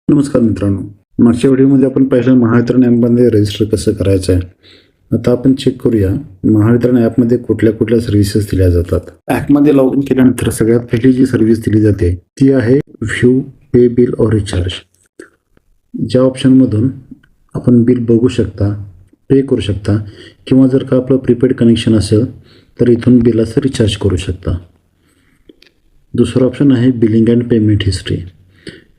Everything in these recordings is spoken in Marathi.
नमस्कार मित्रांनो, मागच्या व्हिडिओमध्ये आपण पाहिलं महावितरण ॲपमध्ये रजिस्टर कसं करायचं आहे. आता आपण चेक करूया महावितरण ॲपमध्ये कुठल्या कुठल्या सर्व्हिसेस दिल्या जातात. ॲपमध्ये लॉग इन केल्यानंतर सगळ्यात पहिली जी सर्व्हिस दिली जाते ती आहे view pay bill or recharge. ज्या ऑप्शनमधून आपण बिल बघू शकता, पे करू शकता किंवा जर का आपलं प्रीपेड कनेक्शन असेल तर इथून बिलाचं रिचार्ज करू शकता. दुसरं ऑप्शन आहे बिलिंग अँड पेमेंट हिस्ट्री.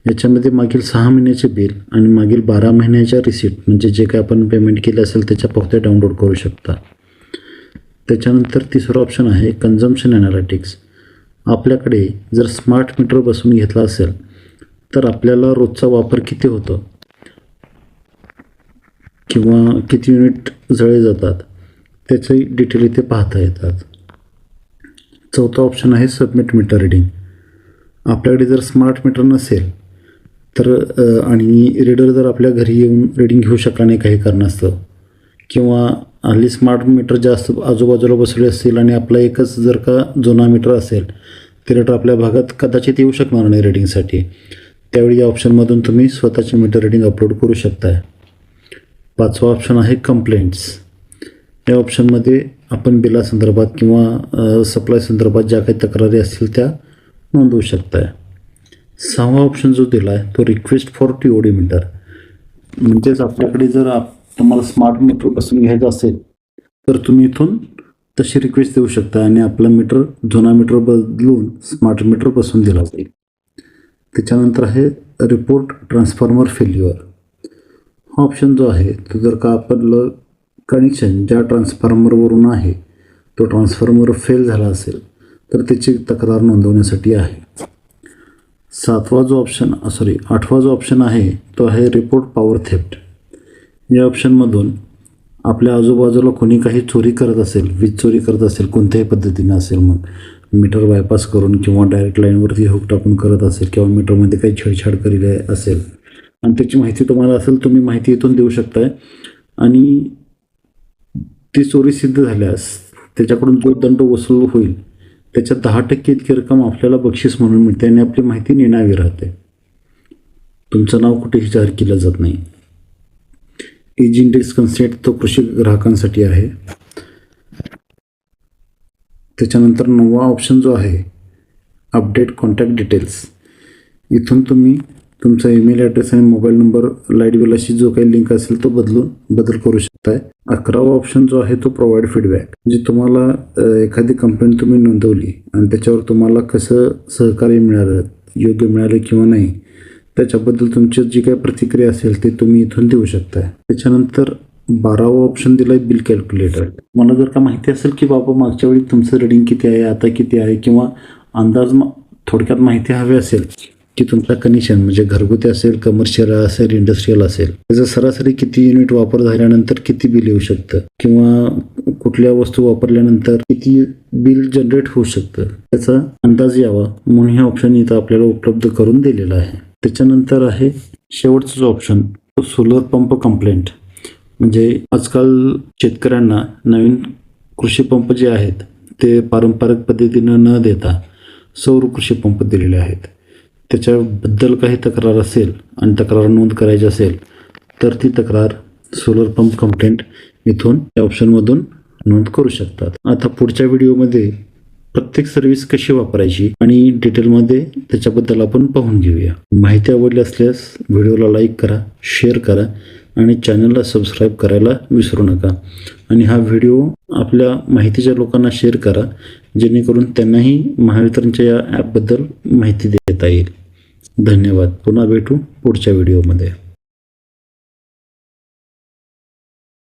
याच्यामध्ये मागील 6 महिन्याचे बिल आणि मागील 12 महिन्याच्या रिसिप्ट म्हणजे जे काय आपण पेमेंट केले असेल त्याच्या पावत्या डाउनलोड करू शकता. त्याच्यानंतर तिसरं ऑप्शन आहे कन्झम्पशन ॲनालिटिक्स. आपल्याकडे जर स्मार्ट मीटर बसवून घेतला असेल तर आपल्याला रोजचा वापर किती होतो किंवा किती युनिट जळले जातात त्याची डिटेल इथे पाहता येतात. चौथा ऑप्शन आहे सबमिट मीटर रिडिंग. आपल्याकडे जर स्मार्ट मीटर नसेल तर आणि रीडर जर आपल्या घरी येऊन रिडिंग घेऊ शकला नाही काही कारणास्तव किंवा हल्ली स्मार्ट मीटर जास्त आजूबाजूला बसवले असतील आणि आपला एकच जर का जुना मीटर असेल ते रीडर आपल्या भागात कदाचित येऊ शकणार नाही रिडिंगसाठी, त्यावेळी या ऑप्शनमधून तुम्ही स्वतःचे मीटर रिडिंग अपलोड करू शकताय. पाचवा ऑप्शन आहे कंप्लेंट्स. या ऑप्शनमध्ये आपण बिलासंदर्भात किंवा सप्लाय संदर्भात ज्या काही तक्रारी असतील त्या नोंदवू शकताय. सहावा ऑप्शन जो दिला आहे तो रिक्वेस्ट फॉर TOD मीटर. म्हणजेच आपल्याकडे जर तुम्हाला स्मार्ट मीटर बसवून घ्यायचं असेल तर तुम्ही इथून तशी रिक्वेस्ट देऊ शकता आणि आपला मीटर जुना मीटर बदलून स्मार्ट मीटर बसवून दिला जाईल. त्याच्यानंतर आहे रिपोर्ट ट्रान्सफॉर्मर फेल्युअर. हा ऑप्शन जो आहे तो जर का आपलं कनेक्शन ज्या ट्रान्सफॉर्मरवरून आहे तो ट्रान्सफॉर्मर फेल झाला असेल तर त्याची तक्रार नोंदवण्यासाठी आहे. आठवा जो ऑप्शन आहे तो आहे रिपोर्ट पॉवर थेफ्ट. या ऑप्शनमधून आपल्या आजूबाजूला कोणी काही चोरी करत असेल, वीज चोरी करत असेल कोणत्याही पद्धतीनं असेल, मग मीटर बायपास करून किंवा डायरेक्ट लाईनवरती हुक टाकून करत असेल किंवा मीटरमध्ये काही छेडछाड केलेली असेल आणि त्याची माहिती तुम्हाला असेल तुम्ही माहिती इथून देऊ शकताय आणि ती चोरी सिद्ध झाल्यास त्याच्याकडून जो दंड वसूल होईल त्याच्या 10% इतकी रक्कम आपल्याला बक्षीस म्हणून मिळते आणि आपली माहिती निनावी राहते. तुमचं नाव कुठेही जाहीर केलं जात नाही. एज इंडेक्स कन्सेंट तो कृषी ग्राहकांसाठी आहे. त्याच्यानंतर 9वा ऑप्शन जो आहे अपडेट कॉन्टॅक्ट डिटेल्स. इथून तुम्ही तुमचा ईमेल ॲड्रेस आणि मोबाईल नंबर लाईट बिलाशी जो काही लिंक असेल तो बदल करू शकताय. 11वा ऑप्शन जो आहे तो प्रोव्हाइड फीडबॅक. म्हणजे तुम्हाला एखादी कंप्लेंट तुम्ही नोंदवली आणि त्याच्यावर तुम्हाला कसं सहकार्य मिळालं, योग्य मिळालं किंवा नाही, त्याच्याबद्दल तुमची जी काही प्रतिक्रिया असेल ते तुम्ही इथून देऊ शकताय. त्याच्यानंतर 12वा ऑप्शन दिला आहे बिल कॅल्क्युलेटर. मला जर का माहिती असेल की बाबा मागच्या वेळी तुमचं रिडिंग किती आहे, आता किती आहे किंवा अंदाज थोडक्यात माहिती हवी असेल की तुमचं कनेक्शन म्हणजे घरगुती असेल, कमर्शियल असेल, इंडस्ट्रीयल असेल, त्याचं सरासरी किती युनिट वापर झाल्यानंतर किती बिल येऊ शकतं किंवा कुठल्या वस्तू वापरल्यानंतर किती बिल जनरेट होऊ शकतं त्याचा अंदाज यावा म्हणून हे ऑप्शन इथं आपल्याला उपलब्ध करून दिलेलं आहे. त्याच्यानंतर आहे शेवटचं जो ऑप्शन तो सोलर पंप कंप्लेंट. म्हणजे आजकाल शेतकऱ्यांना नवीन कृषी पंप जे आहेत ते पारंपरिक पद्धतीनं न देता सौर कृषी पंप दिलेले आहेत. त्याच्याबद्दल काही तक्रार असेल आणि तक्रार नोंद करायची असेल तर ती तक्रार सोलर पंप कंप्लेंट इथून या ऑप्शनमधून नोंद करू शकतात. आता पुढच्या व्हिडिओमध्ये प्रत्येक सर्व्हिस कशी वापरायची आणि डिटेलमध्ये त्याच्याबद्दल आपण पाहून घेऊया. माहिती आवडली असल्यास व्हिडिओला लाईक करा, शेअर करा आणि चॅनलला सबस्क्राईब करायला विसरू नका. आणि हा व्हिडिओ आपल्या माहितीच्या लोकांना शेअर करा जेणेकरून त्यांनाही महावितरणच्या या ॲपबद्दल माहिती देता येईल. धन्यवाद. पुन्हा भेटू पुढच्या व्हिडिओमध्ये.